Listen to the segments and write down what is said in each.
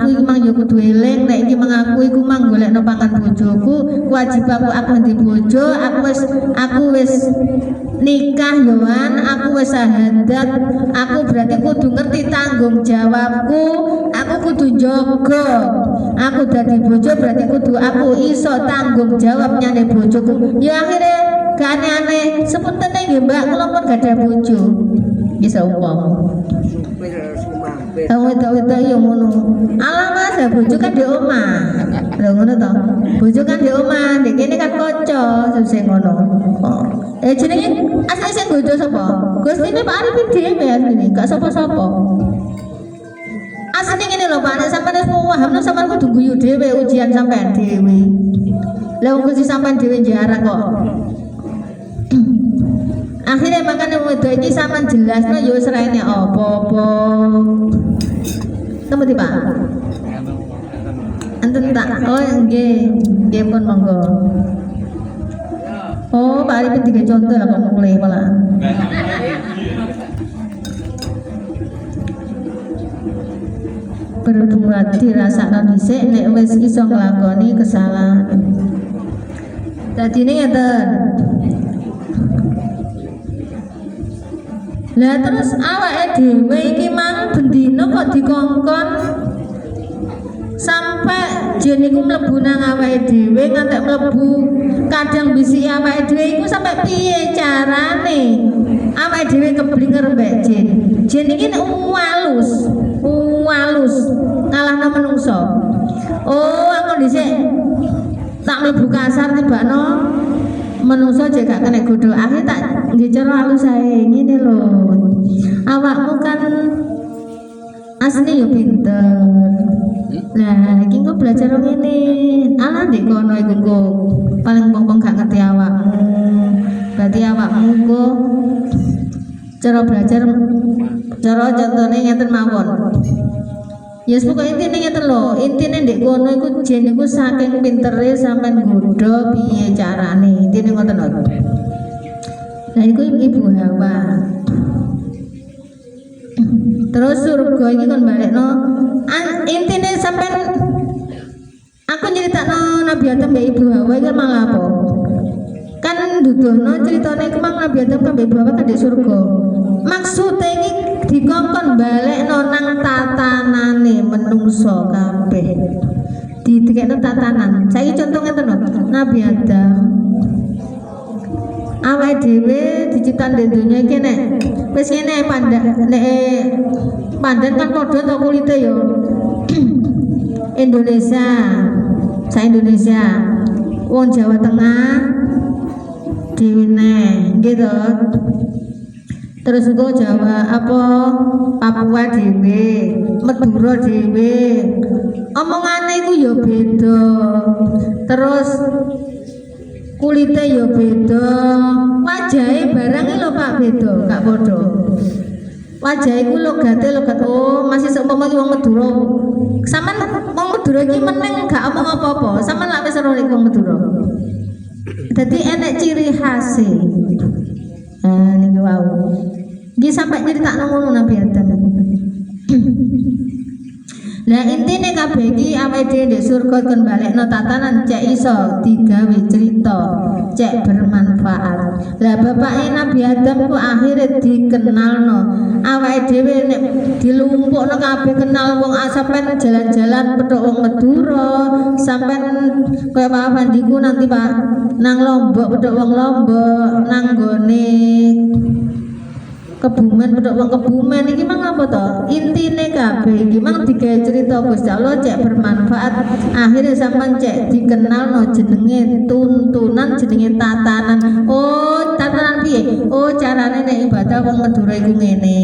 aku iki mang yo kudu eling nek iki mang aku iku mang golekno pangan bojoku, kewajibanku aku ndi bojo, aku wis nikah yoan, aku wis syahadat, aku berarti kudu ngerti tanggung jawabku, aku kudu njogo. Aku dadi bojo berarti kudu aku iso tanggung jawabnya nek bojoku. Ya akhirnya gak aneh-aneh, sepunten nggih Mbak, kula pun gak ada bojo. Bisa umpama. Wedok-wedok yo ngono. Alah Mas, bojo kan di omah. Lho ngono to. Bojo kan di omah, ndek kene kan kanca, sing ngono. Jenenge asline sing bojo sapa? Gustine Pak Arifin dhewe asline, gak sapa-sapa. Asline ngene lho Pak, nek sampeyan wis pahamno sampeyan kudu guyu dhewe ujian sampeyan dhewe. Lah wong Gusti sampeyan dhewe jarak kok. Akhirnya makanya wedok iki sampean jelasno yo wis raine apa-apa. Temu di Pak. Enten tak. Oh nggih, nggih pun monggo. Oh, Pak Arifin tiga contoh lah kok mulai malah. Berbuat dirasakno dhisik nek wis iso nglakoni kesalahan. Dadine ngeten. Lah terus awake dhewe iki mang bendina kok dikongkon sampai jin iku mlebu nang awake dhewe ngantek mlebu kadang bisiki awake dhewe iku sampai piye carane awake dhewe keblinger mbek jin. Jin iki nek walus ngalahno menungso. Oh aku dhisik tak mlebu kasar tibakno menungso jek gak kena godho. Akhir tak nggih cara halus ae ngene lho. Awakmu kan asli yo pinter. Lah iki kok belajar ngene. Alah ndek kono iku kok paling wong gak ngerti awakmu. Berarti awakmu kok cara belajar cara contone ngeten mawon. Ya yes, pokoknya intinya ngeten lho, intinya ndek kono iku jin iku saking pintere sampean nggodha piye carane. Intine ngoten lho. Nah iku Ibu Hawa. Terus surga iki kon balekno. Intine sampean aku nyeritakno Nabi Adam mbek Ibu Hawa iki malah apa? Kan duduhno critane iku mang Nabi Adam kan mbek Ibu Hawa kan di surga. Maksudnya ini dikongkon balekno nang tatanane menungso kabeh. Didikekno tatanan. Saiki contoh ngeten lho. Nabi Adam awake dhewe diciptan di dunia iki nek wis ngene pandan kan padha to kulite yo. Indonesia, saya Indonesia, wong Jawa Tengah diwene gitu. Terus uga Jawa apa Papua dhewe, Madura dhewe. Omongane iku ya beda. Terus kulite ya beda. Wajahe barang iki lho Pak beda, gak padha. Wajah iku logate logat oh masih seumpama iki wong Madura. Sampeyan wong Madura iki meneng gak omong apa-apa. Sampeyan lak wis ora wong Madura. Dadi enek ciri khas e. Niki wau. Nggih sampai nyeritakno ngono Nabi Adam. Lah intine kabeh iki awake dhewe ndek surga kon balekno tatanan cek iso digawe cerita, cek bermanfaat. Lah bapake Nabi Adam ku akhire dikenalno. Awake dhewe nek dilumpukno kabeh kenal wong sampean jalan-jalan petuk wong Madura, sampean kaya Pak Afandiku nanti Pak nang Lombok petuk wong Lombok, nang gone Kebumen petuk wong Kebumen iki mang apa to? Intine kabeh iki mang digawe cerita Gusti Allah cek bermanfaat. Akhire sampean cek dikenalno jenenge tuntunan, jenenge tatanan. Oh, tatanan piye? Oh, carane nek ibadah wong Madura iku ngene.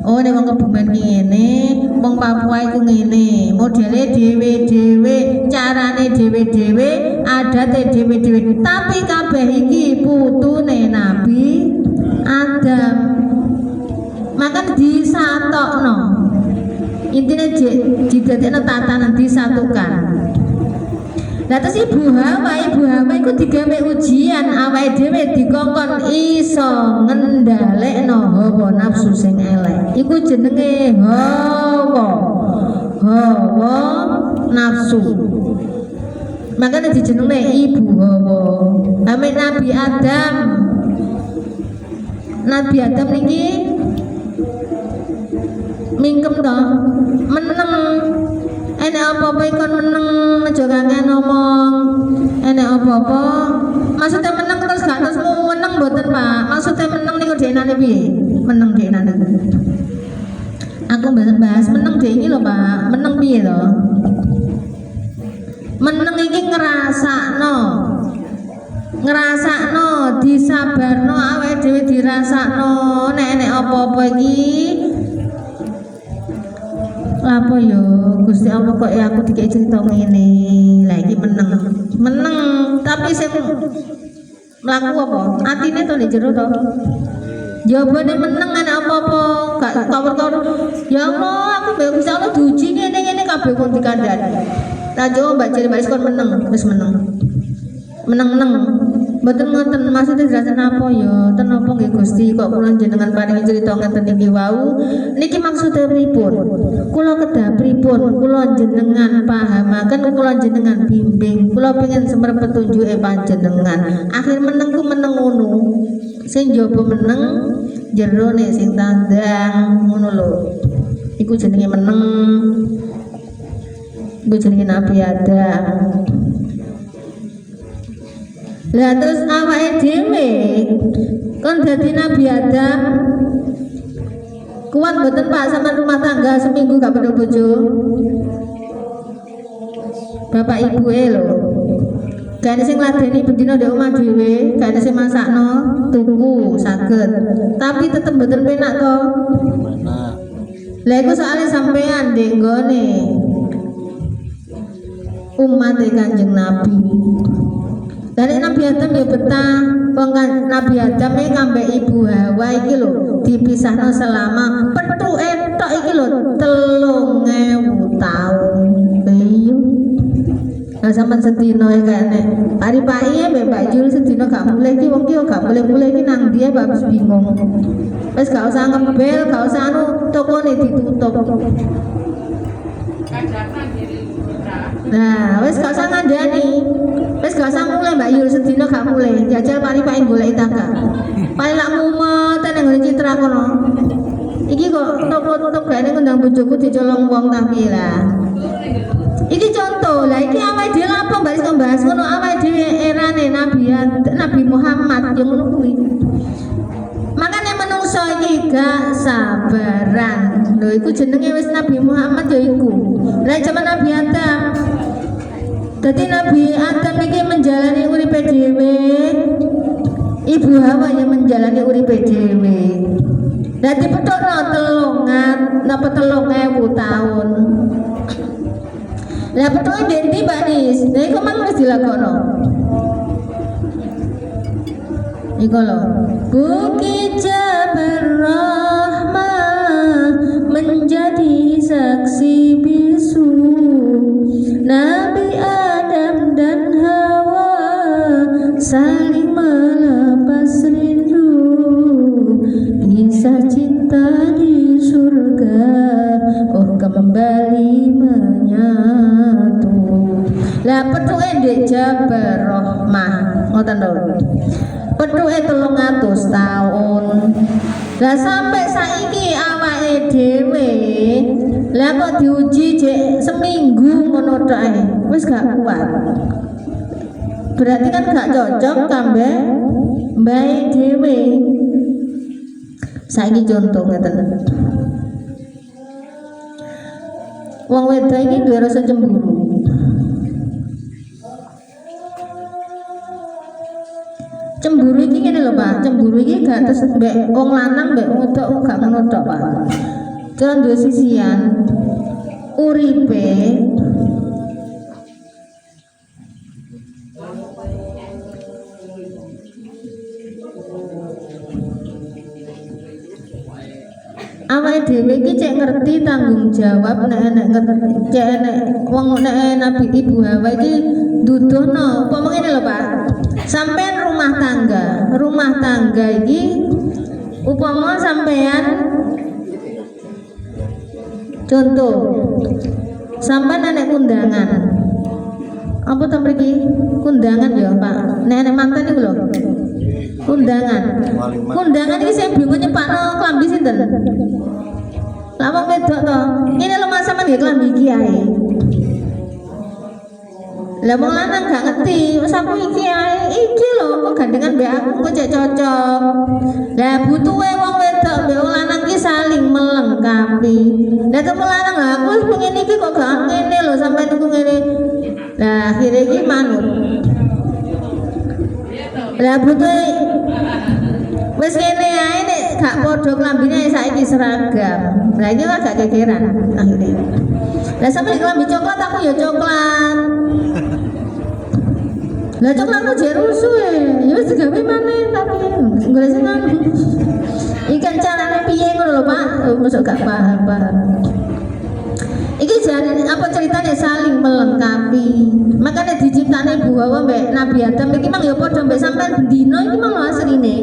Oh, nek wong Kebumen ngene, wong Papua iku ngene. Modele dhewe-dhewe, carane dhewe-dhewe, adate dhewe-dhewe. Tapi kabeh iki putune Nabi Adam. Maka disatokno. Intinya didadekno tatanan disatukan. Lah terus Ibu Hawa iku digawe ujian awake dhewe dikongkon iso ngendhalekno hawa nafsu sing elek. Iku jenenge hawa hawa nafsu. Makanya dijenenge ibu hawa. Ame Nabi Adam. Nabi Adam niki mingkem to, meneng. Enek apa-apa ikon meneng aja kangen ngomong. Enek apa-apa maksudnya meneng terus gak terus mau meneng mboten Pak. Maksudnya meneng niku dhenane piye? Meneng dhenane. Aku bahas meneng deh ini loh Pak. Meneng piye to? Meneng iki ngrasakno, disabarno awake dhewe dirasakno nek apa-apa iki apa yo Gusti Allah kok ya aku dikek cerita ngene. Lah iki meneng tapi sing mlaku apa? Atine to nek jero to. Jawabane meneng ana apa-apa, gak kawur-kawur. Ya Allah, aku mbek Gusti Allah diuji ngene-ngene kabeh kon dikandani. Lah jo mbak ciri mbak kon meneng, wis meneng. Mboten ngoten maksudnya jelasan apa ya? Ten apa nggih Gusti kok kula jenengan paringi crita ngeten iki wau. Niki maksudnya pripun? Kula kedah pripun? Kula jenengan pahamaken, kula jenengan bimbing. Kula pengen semer petunjuke panjenengan. Akhir meneng ku meneng ngono. Sing jaba meneng jerone sing tandang ngono lho. Iku jenenge meneng. Iku jenenge Nabi Adam. Lah terus awake dhewe kon dadi Nabi Adam kuat mboten Pak sama rumah tangga seminggu gak pernah bojo. Bapak ibu lho. Gak sing ngladeni bendina ndek omah dhewe, gak sing masakno, tuku saged. Tapi tetep mboten penak to. Lah iku soalnya sampean ndek nggone umat Kanjeng Nabi. Dari Nabi Adam ya betah, Nabi Adam ini ngambek ibu Hawa iki lho dipisahno selama petuk entok iki lho 3000 tahun. Iya. Lah sampean sedina kene. Pari-pari ya Mbak Jul sedina gak mulai iki wong ki gak mulai iki nang dia babus bingung. Wis gak usah ngebel, gak usah anu tokone ditutup. Nah, wis gak usah ngandani. Wis gak usah mulai Mbak Yul sedina gak mulai. Jajal pari-pari golek tangga. Paling lak mumet nang ngene citra kono. Iki kok toko-toko gane ngundang bojoku dicolong wong tapi lah. Iki contoh. Lah iki awake dhewe apa Mbak wis bahas ngono awake dhewe erane Nabi Muhammad yang ngono kuwi. Makane menungso iki gak sabaran. Lho iku jenenge wis Nabi Muhammad ya iku. Lah zaman Nabi Adam. Dadi Nabi Adam iki menjalani uripe dhewe. Ibu Hawa yang menjalani uripe dhewe. Dadi petokno 3.000 tahun. Lah petuke ndi Mbak Nis? Lah iku mang wis dilakokno. Iku lho. Bukit Jabal Rahmah menjadi saksi bisu Nabi Adam dan Hawa saling melepas rindu kisah cinta di surga oh kembali menyatu. Lah petuke ndek Jabal Rahmah ngoten lho. Petuke 300 tahun. Lah sampai saiki awake dhewe lah kok diuji jek seminggu ngono tok ae. Wis gak kuat. Berarti kan gak cocok kambe mbae dhewe. Saiki contoh ngeten. Wong wedok iki duwe rasa cemburu. Cemburu iki ngene lho Pak, cemburu iki gak terus mbek wong lanang mbek wong wedok gak ngono tok Pak. Cuman duwe sisian uripe awake dhewe iki cek ngerti tanggung jawab nek ngerti cek nek wong nek Nabi Ibu Hawa iki duduhno apa ngene lho Pak. Sampean rumah tangga iki upama sampean contoh sampai nenek undangan. Apa to mriki? Undangan ya, Pak. Nenek mantan iku lho. Undangan. Undangan iki sing bingung nyepakno klambi sinten? Lah wong wedok to. Ngene lho Mas sampean nggih klambi iki ae. Lah wong lanang gak ngerti, wis aku iki ae. Iki lho kok gandengan mbek aku kok cek cocok. Lah butuhe wong wedok mbek wong lanang iki saling melengkapi. Lah temen lanang lah aku wis pengen iki kok gak ngene lho sampean niku ngene. Lah akhire iki manut. Lah butuhe wis ngene ae nek gak padha klambine saiki seragam. Lah iki lah gak kekeran akhire. Lah sampe klambi coklat aku ya coklat. Lah coklat kok jek rusuh ya wis digawe maneh tapi golek sing anu. Ikan carane piye ngono lho Pak, mosok gak paham. Iki jane apa ceritanya saling melengkapi. Makanya diciptane Bu Hawa mbek Nabi Adam iki mang ya padha mbek sampean dina iki mang asline.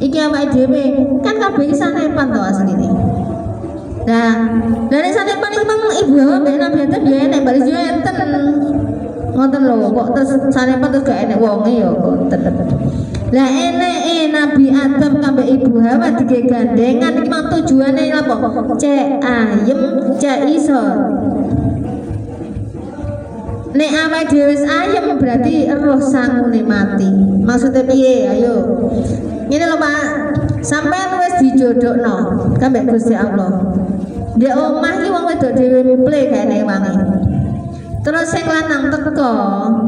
Iki awake dhewe kan kabeh sanepan to asline. Nah, dari sanepan iki mang Ibu Hawa mbek Nabi Adam ya enek baris yo enten. Ngoten lho kok terus sanepan terus gak enek wonge ya kok. Lah eneke Nabi Adam kambek Ibu Hawa digegandengan iki mang tujuane apa? Cek ayem, cek iso. Nek awake dhewe wis ayem berarti roh sangune mati. Maksudnya piye? Ayo. Ngene lho Pak. Sampeyan wis dijodhokno kambek Gusti Allah. Ndek omah iki wong wedok dhewe mple gak enek wangi. Terus sing lanang teko,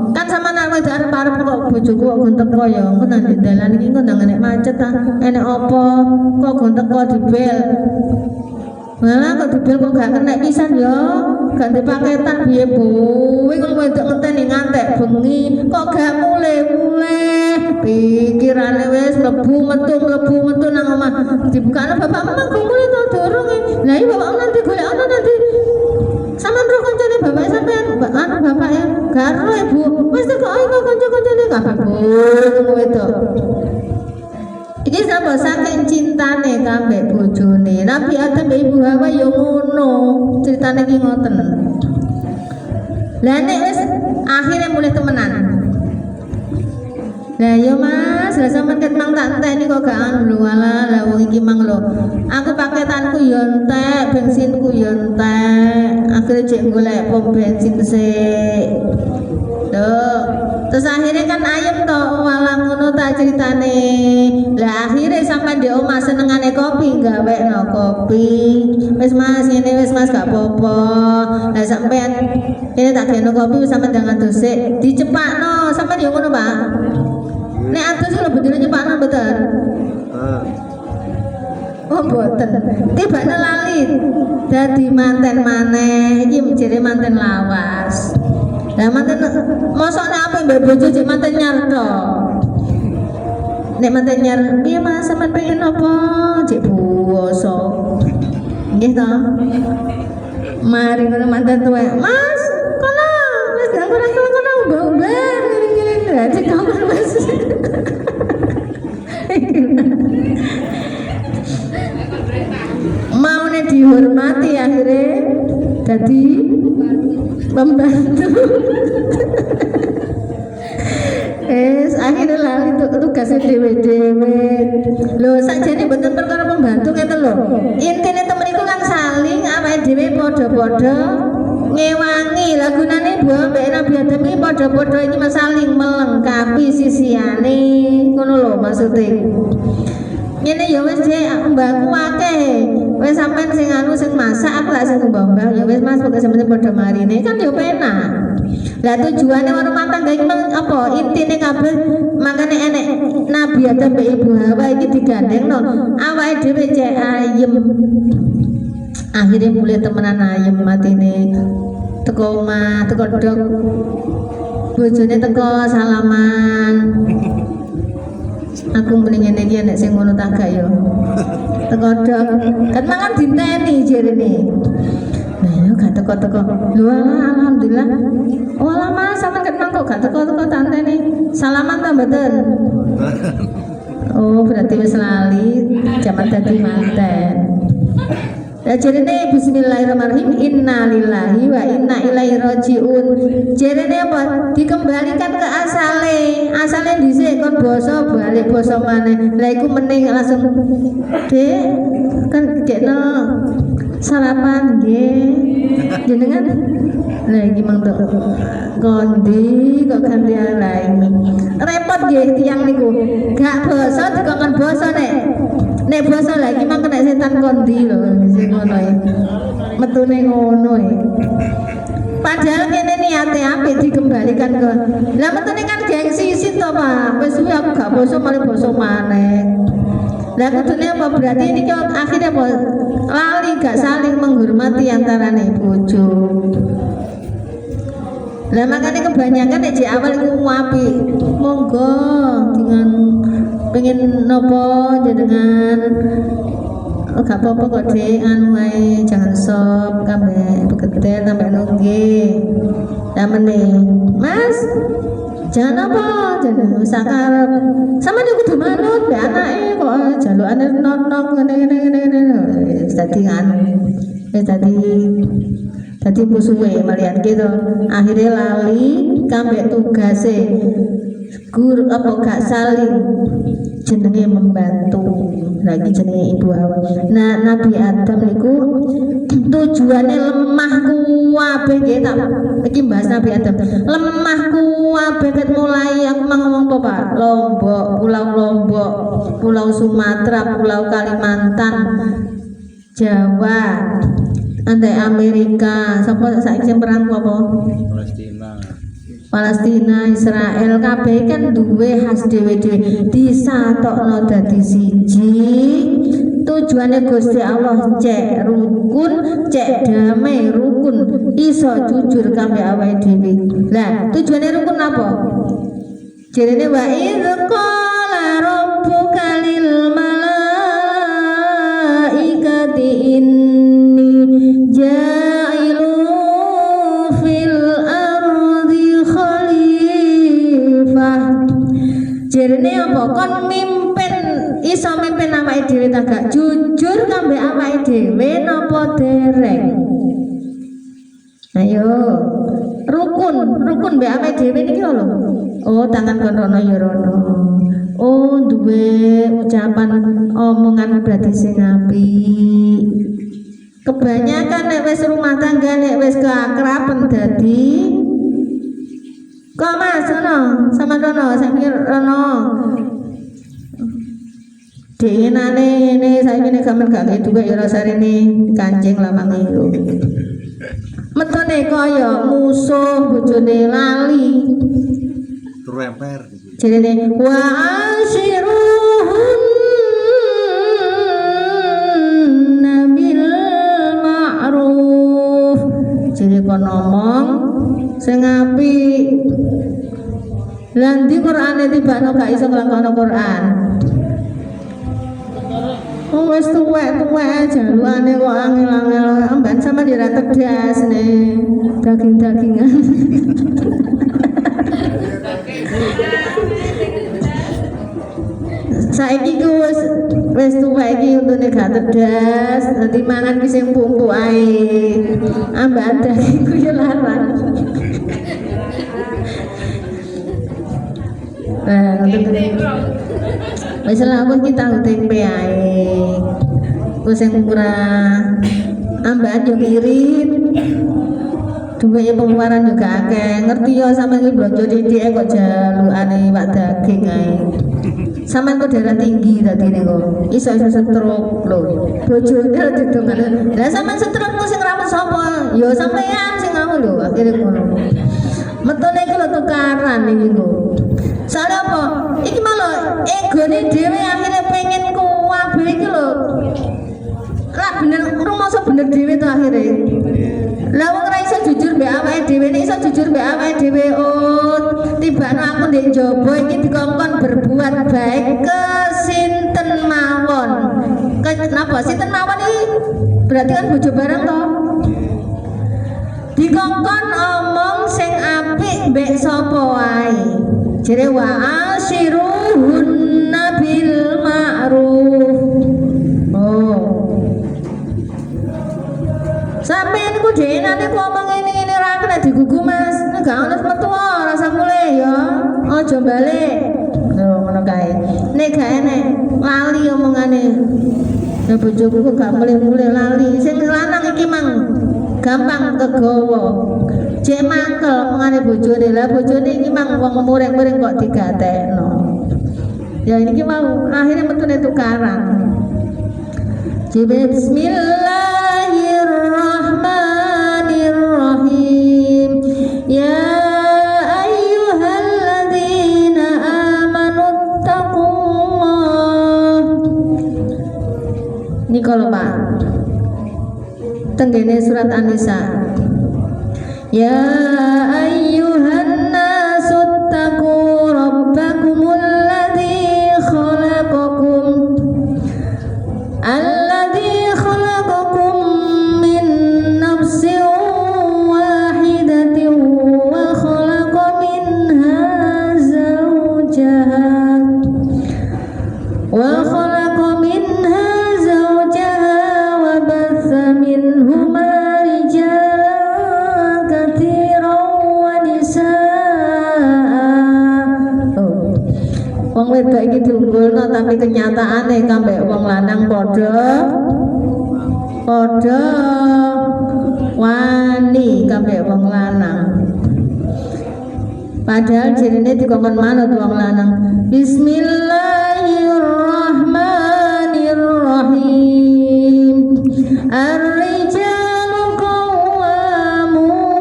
kan sama anak wedok arep-arep kok bojoku kok gon teko ya, engko nang dalan iki engko nang enek macet ta, enek apa kok gon teko dibel. Malah kok dibel kok gak kena pisan ya, gak dipaketan piye Bu. Kuwi kok wedok ngenteni ngantek bengi, kok gak mulai-mulai. Pikirane wis mlebu metu nang omah. Dibukane bapak memang mulai to durung. Lah iki bapak nanti golek ana nanti. Sama bro kancane bapak sampean bapak ya karo ibu wis teko ae kok kanca-kancane kabeh wedok. Iki sapa saking cintane kambek bojone. Nabi Adam Ibu Hawa ya ngono. Critane iki ngoten. Lah nek wis akhire mulai temenan. Lah yo Mas, lah sampean ket mang tak enteni kok gak anu lho ala lah wong iki mang lho. Aku paketanku yo entek, bensinku yo entek. Akhire cek golek pom bensin sik. Loh, terus akhirnya kan ayem to walang ngono tak critane. Lah akhirnya sampai di omah senengane kopi gawekno kopi. Wis Mas, ngene wis Mas gak apa-apa. Lah sampean ini tak geno kopi wis sampean jangan dosik, dicepakno. Sampean yo ngono, Pak. Nek atus lho bedine nyepakno mboten. Oh mboten. Tibane lali dadi manten maneh. Iki jere manten lawas. Lah manten mosok nek apa mbek bojo jek manten nyar to. Nek manten nyar piye Mas sampean pengen apa? Jek buwoso. Nggih to. Mari ngono manten tuwe. Mas, kono wis gak kono mbak-mbak ngene-ngene. Lah cek kamar Mas. Maune dihormati akhirnya jadi pembantu. Akhirnya lali tugasnya dewe-dewe. Loh sakjane mboten perkara pembantu ngeten lho. Intine temen iku kan saling awake dhewe padha-padha ngewangi. Lah gunane Bu mbek Nabi Adam iki padha-padha iki saling melengkapi sisiane. Ngono lho maksude. Ngene ya wis Dek, mbahku akeh. Wis sampean sing anu sing masak aku lak sing mbah-mbah ya wis Mas pokoke sampeyan padha marine kan ya penak. Lah tujuane rumah tangga iki apa? Intine kabeh makane enek Nabi Adam mbek Ibu Hawa iki digandengno. Awake dhewe cek ayem. Akhirnya mulai temenan ayem matine. Teko omah, teko dok. Bojone teko salaman. Aku mendingan iki nek sing ngono tak gak yo. Teko dok. Kan mangan dinteni jerene. Nah, gak teko-teko. Lho alhamdulillah. Oh lama sampe ketang kok gak teko-teko tanteni. Salaman ta mboten? Oh, berarti wis lali jaman dadi manten. Jarene bismillahirrahmanirrahim innalillahi wa inna ilaihi rajiun. Jarene apa? Dikembalikan ke asale dhisik kon basa balik basa maneh. Lah iku mending langsung Dek kan gekno sarapan nggih. Jenengan lah iki mang tok kondi kok ganti lain. Repot nggih tiyang niku. Gak basa dikongkon basa nek basa lagi mang kena setan kondi lho sing ngono e. Metune ngono e. Padahal kene niate apik dikembalikan ke. Lah metune kan gengsi sih to, Pak. Wis suwi aku gak basa malah basa maneh. Lah kudune apa berarti ini kok akhirnya apa lali gak saling menghormati antarane bojo. Lah makanya kebanyakan nek di awal iku apik. Monggo dengan pengen nopo jenengan gak apa-apa kok Dek anu wae jangan sop kabeh beketer sampai nunggih. Lah meneh Mas jangan apa jangan sakarep sama niku kudu manut be anake kok jalukane nonong ngene dadi anu tadi musuhe malian gitu akhirnya lali kambek tugase guru apa gak saling jenenge membantu lagi jenenge ibu Hawa. Nah Nabi Adam niku tujuannya lemah kuwabe nggih tak iki bahas Nabi Adam lemah kuwabe ket mulai aku ngomong apa Pak Lombok, Pulau Sumatera, Pulau Kalimantan, Jawa, andai Amerika, sapa saiki sing perang apa? Palestina, Israel kabeh kan duwe khas dhewe-dhewe disatokno dadi siji. Tujuane Gusti Allah cek rukun, cek damai rukun, iso jujur kabeh awake dhewe. Lah, tujuane rukun apa? Jarene wa idz qala rabbuka lil malaikati inni ja'ilu fil ardi khalifah. Jarene apa? Kon mimpin iso mimpin awake dhewe ta gak jujur kambek awake dhewe napa dereng? Ayo rukun mbek awake dhewe niki lho. Oh tangan kon rono ya rono. Oh duwe ucapan omongan berarti sing apik. Kebanyakan nek wis rumah tangga nek wis keakraban dadi kok Mas rono sama rono sampe rono denane ini saiki nek sampean gak duwe ya rasane kancing lawange lho. Metone kaya musuh bojone lali. Remper. Jadi wa ashiruhun nabil ma'ruf. Jadi kon ngomong sing apik. Lan di Qur'ane tibakno gak iso nglakoni Qur'an. Wes tuwek jalukane kok angel-angel amban sama dira tedas nih daging-dagingan. Saiki ku wis tuwek iki untune gak tedas, dadi mangan ki sing empuk-empuk ae. Amban daging ku ya larang. Wis lah pun kita tempe ae. Ku sing murah. Amban yo irit. Duwe pengeluaran juga akeh. Ngerti yo sampeyan iki blonjo titik kok jalukane wak daging ae. Sampeyan kok darah tinggi tadi niku. Iso stroke lho. Bojone didongane. Lah sampeyan stroke ku sing ramet sapa? Yo sampeyan sing ngono lho, akhire ngono. Metune iki lho tukaran iki lho. Soalnya apa? Iki malah egone dhewe akhirnya pengen kuwabe iki lho. Lah bener rumangsa bener dhewe to akhire. Lah wong ora iso jujur mbek awake dhewe, nek iso jujur mbek awake dhewe, oh tibane aku ndek njaba iki dikongkon berbuat baik ke sinten mawon. Kenapa sinten mawon iki? Berarti kan bojo bareng to. Dikongkon omong sing apik mbek sapa wae. Jere wa ashiruhunna bil ma'ruf. Oh. niku dhewe nanti ku omong ngene ora kena digugu Mas. Enggak ono metu rasa mulai ya. Aja balik. Lho ngono kae. Nek gak enek lali omongane. Ya bojoku kok gak mulai-mulai lali. Sing lanang iki mang gampang kegawa. Cek mangkel omongane bojone. Lah bojone iki mang wong muring-muring kok digatekno. Ya ini mau akhirnya metune tukaran. Bismillahirrahmanirrahim. Ya ayyuhalladzina amanu taqullah. Ini kalau Pak tenggene surat An-Nisa. Ya ayyuhan nasu taqu rabbakumul ladzi khalaqakum alladzi khalaqakum min nafsin wahidatin wa khalaqa minha zawjaha wa khalaqa minha zawjaha wa batha minhuma rijalan katsiran wa nisaa. Wong wedok iki diunggulno tapi kenyataane kambek wong lanang padha wani kambek wong lanang. Padahal jenenge dikongkon manut wong lanang. Bismillahirrahmanirrahim. Ar-rijalu qawwamuna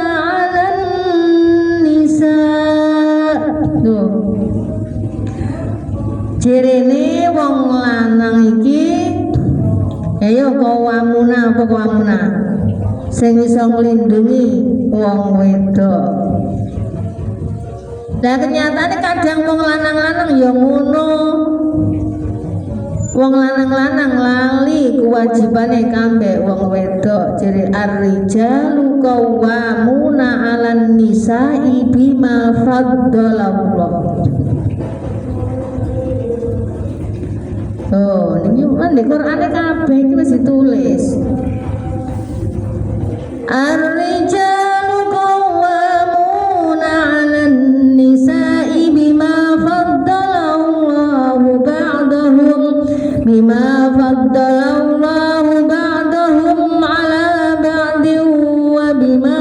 'alan nisa'. Tuh. Jerene wong lanang iki ayo qawwamuna apa qawwamuna sing iso nglindungi wong wedok. Lah kenyataane kadang wong lanang-lanang ya ngono. Wong lanang-lanang lali kewajibane kambek wong wedok. Jere ar-rijalu qawwamuna 'alan nisa'i bima faddalallah. Oh, niki kan di Quran kabeh iki wis ditulis. Ar-rijalu qawwamuna 'alan nisa'i bima faddalallahu ba'dahum 'ala ba'din wa bima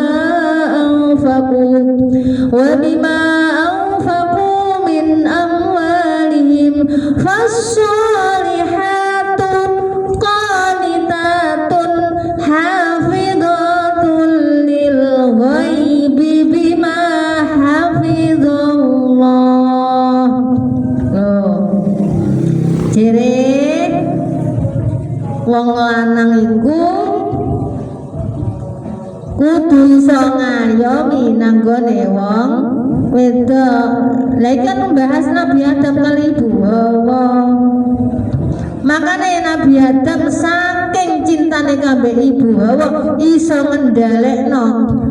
anfaqu min amwalihim fas-salihatu qanitatun hafidhatun lil ghaibi bima hafidhallah. Jere wong lanang iku kudu iso ngayomi nanggone wong wedok. Lah iki kan membahas Nabi Adam kali Ibu Hawa. Makanya Nabi Adam saking cintane kambek Ibu Hawa iso ngendhalekno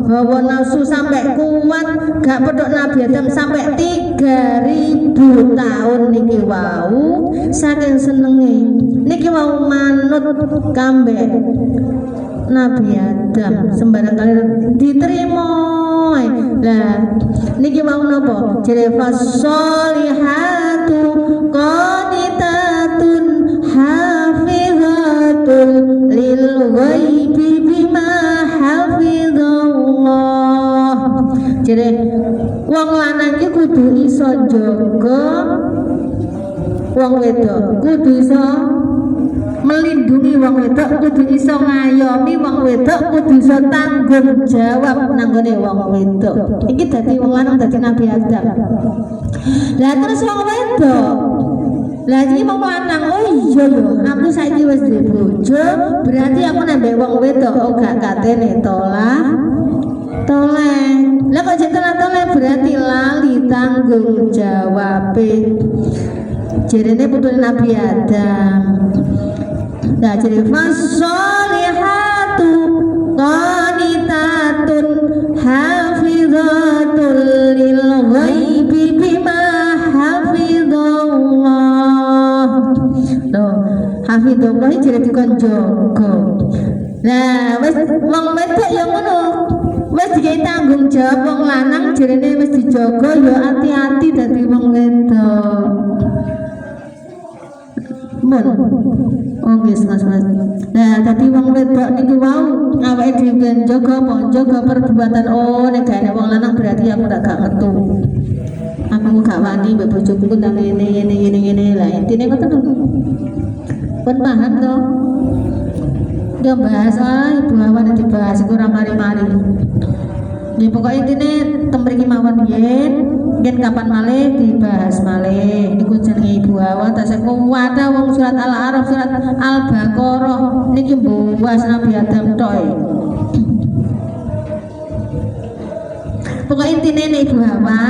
hawa nafsu sampai kuat, gak pedok Nabi Adam sampai 3000 tahun niki wau saking senenge. Niki wau manut kambek Nabi Adam sembarang kali diterima. Lah niki mau napa? Jere fasolihatu qanitatun hafidhatul lil ghaibi bima hafidhallah. Jere wong lanang iki kudu iso jaga wong wedok, kudu iso melindungi wong wedok, kudu iso ngayomi wong wedok, kudu iso tanggung jawab nanggone wong wedok. Iki dadi wong lanang dadi Nabi Adam. Lah terus wong wedok, lah iki wong lanang, oh iya yo, aku saiki wis duwe bojo, berarti aku nambah wong wedok oh gak katene toleh. Lah kok jeneng toleh berarti lali tanggung jawabe. Jerene putune Nabi Adam. Nah jadi fasolihatu qanitatun hafidhatul lil ghaibi bima hafidhallah. Loh, hafidhallah jadi dikon jaga. Nah, wis wong wedok ya ngono. Wis dikai tanggung jawab wong lanang jarene wis dijaga ya hati-hati dadi wong wedok. Mun. Oh nggih Mas. Nah, dadi wong wedok niku wau awake dhewe njaga apa? Njaga perbuatan nek gak wong lanang berarti aku gak ngertu. Aku gak wani mbek bojoku nang ngene lah intine ngoten lho. Pun paham to? Dia bahas ibu awan dibahas iku ora mari-mari. Ya pokoknya intine temriki mawon yen kapan malih dibahas malih niku jenenge ibu awan tasih kuwata wong surat Al-A'raf surat Al-Baqarah niki mbuwas Nabi Adam tok. Pokoknya intinya ibu hawa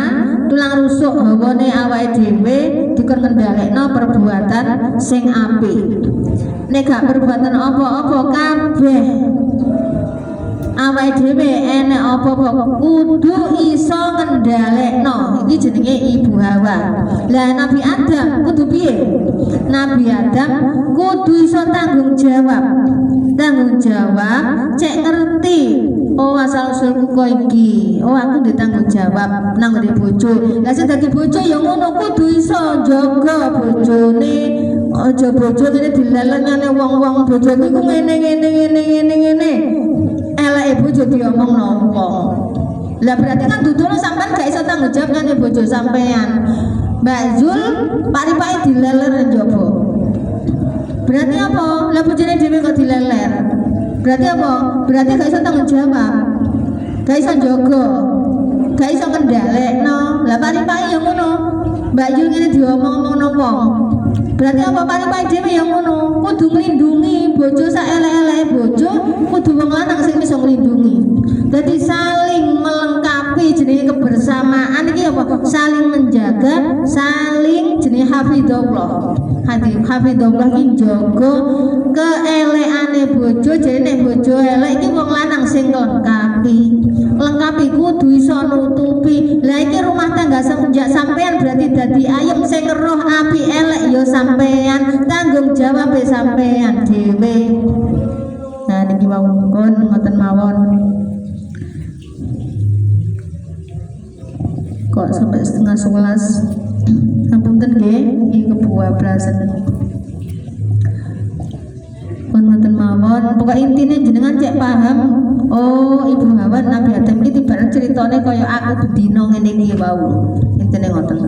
tulang rusuk hawane awake dhewe dikon ngendhalekno perbuatan sing apik. Nek gak perbuatan apa-apa kabeh awake dhewe enek apa-apa kudu iso ngendhalekno. Iki jenenge ibu hawa. Lah Nabi Adam kudu piye? Nabi Adam kudu iso tanggung jawab. Tanggung jawab cek ngerti. Oh asal usulku kok iki. Oh aku ditanggung jawab nang ngene bojo. Lah sing dadi bojo ya ngono kudu iso jaga bojone. Aja bojo ngene dilelengane wong-wong bojoku iku ngene. Eleke bojo diomongno wong. Lah berarti kan dudune sampean gak iso tanggung jawab karo bojo sampean. Mbak Zul pari-pari dileler njaba. Berarti apa? Lah bojone dhewe kok dileler. Berarti apa? Berarti gak iso tanggung jawab. Gak iso njogo. Gak iso kendhalekno. Lah pari-pari ya ngono. Mbak Yul ngene diomong-omongno wong. Berarti apa pari-pari dhewe ya ngono. Kudu nglindungi bojo sak elek-eleke bojo, kudu wong lanang sing iso nglindungi. Dadi saling melengkapi jenenge kebersamaan iki apa? Saling menjaga, saling jenenge hafizallah. Hafizallah iki njaga keelekane bojo, jane nek bojo elek iki wong lanang sing lengkapi kudu iso nutupi. Lah iki rumah tangga semenjak sampean berarti dadi ayem sing roh api elek ya sampean, tanggung jawab sampean dhewe. Nah niki wau ngoten mawon. Kok sampai setengah 11. Ngapunten nggih, iki kebablasan. Pun ngoten mawon, pokoke intine jenengan cek paham. Oh, Ibu Hawa Nabi Adam iki tibaran ceritane kaya aku bedino ngene iki wau. Intine ngoten.